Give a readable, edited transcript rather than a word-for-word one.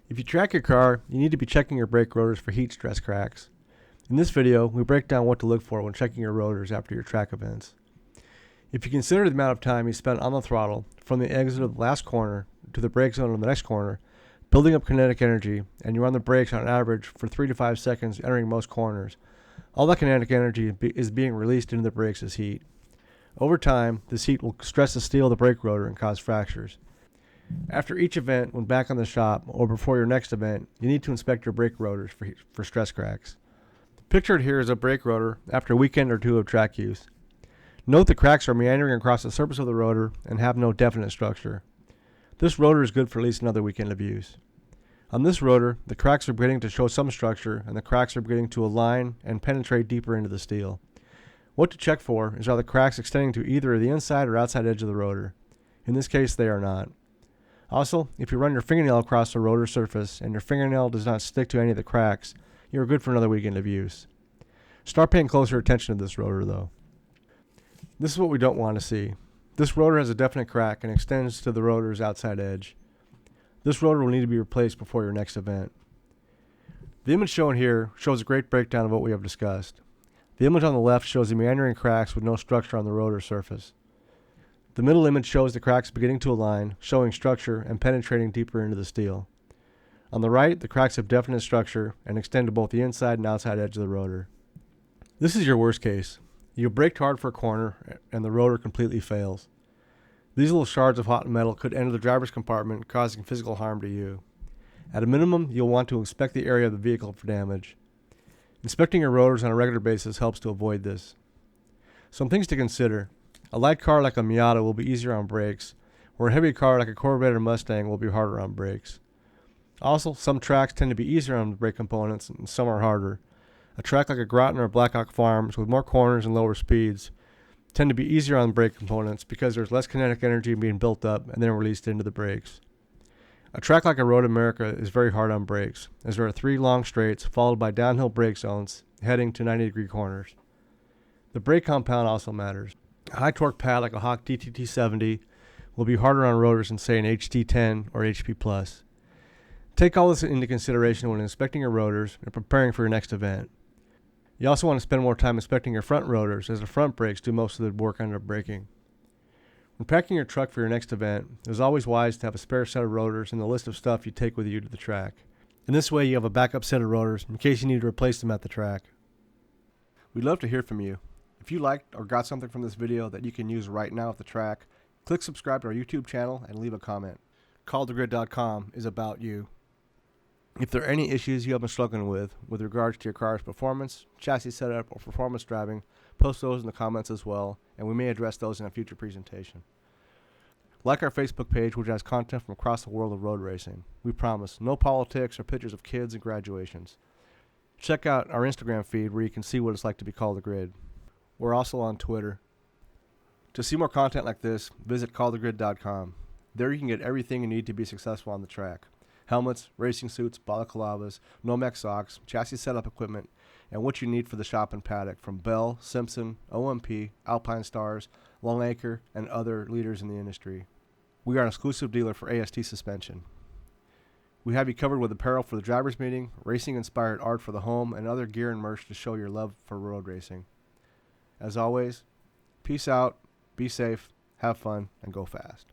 If you track your car, you need to be checking your brake rotors for heat stress cracks. In this video, we break down what to look for when checking your rotors after your track events. If you consider the amount of time you spent on the throttle from the exit of the last corner to the brake zone of the next corner, building up kinetic energy, and you run the brakes on average for 3 to 5 seconds entering most corners, all that kinetic energy is being released into the brakes as heat. Over time, this heat will stress the steel of the brake rotor and cause fractures. After each event, when back on the shop, or before your next event, you need to inspect your brake rotors for stress cracks. Pictured here is a brake rotor after a weekend or two of track use. Note the cracks are meandering across the surface of the rotor and have no definite structure. This rotor is good for at least another weekend of use. On this rotor, the cracks are beginning to show some structure, and the cracks are beginning to align and penetrate deeper into the steel. What to check for is are the cracks extending to either the inside or outside edge of the rotor. In this case, they are not. Also, if you run your fingernail across the rotor surface and your fingernail does not stick to any of the cracks, you are good for another weekend of use. Start paying closer attention to this rotor though. This is what we don't want to see. This rotor has a definite crack and extends to the rotor's outside edge. This rotor will need to be replaced before your next event. The image shown here shows a great breakdown of what we have discussed. The image on the left shows the meandering cracks with no structure on the rotor surface. The middle image shows the cracks beginning to align, showing structure and penetrating deeper into the steel. On the right, the cracks have definite structure and extend to both the inside and outside edge of the rotor. This is your worst case. You braked hard for a corner and the rotor completely fails. These little shards of hot metal could enter the driver's compartment, causing physical harm to you. At a minimum, you'll want to inspect the area of the vehicle for damage. Inspecting your rotors on a regular basis helps to avoid this. Some things to consider. A light car like a Miata will be easier on brakes, where a heavy car like a Corvette or Mustang will be harder on brakes. Also, some tracks tend to be easier on the brake components and some are harder. A track like a Groton or Blackhawk Farms with more corners and lower speeds tend to be easier on brake components because there's less kinetic energy being built up and then released into the brakes. A track like a Road America is very hard on brakes, as there are 3 long straights followed by downhill brake zones heading to 90-degree corners. The brake compound also matters. A high torque pad like a Hawk DTT70 will be harder on rotors than say an HT10 or HP+. Take all this into consideration when inspecting your rotors and preparing for your next event. You also want to spend more time inspecting your front rotors, as the front brakes do most of the work under braking. When packing your truck for your next event, it is always wise to have a spare set of rotors in the list of stuff you take with you to the track. In this way, you have a backup set of rotors in case you need to replace them at the track. We'd love to hear from you. If you liked or got something from this video that you can use right now at the track, click subscribe to our YouTube channel and leave a comment. CallToGrid.com is about you. If there are any issues you have been struggling with regards to your car's performance, chassis setup, or performance driving, post those in the comments as well, and we may address those in a future presentation. Like our Facebook page, which has content from across the world of road racing. We promise no politics or pictures of kids and graduations. Check out our Instagram feed where you can see what it's like to be called the grid. We're also on Twitter. To see more content like this, visit CallToGrid.com. There you can get everything you need to be successful on the track. Helmets, racing suits, balaclavas, Nomex socks, chassis setup equipment, and what you need for the shop and paddock from Bell, Simpson, OMP, Alpine Stars, Longacre, and other leaders in the industry. We are an exclusive dealer for AST suspension. We have you covered with apparel for the driver's meeting, racing-inspired art for the home, and other gear and merch to show your love for road racing. As always, peace out, be safe, have fun, and go fast.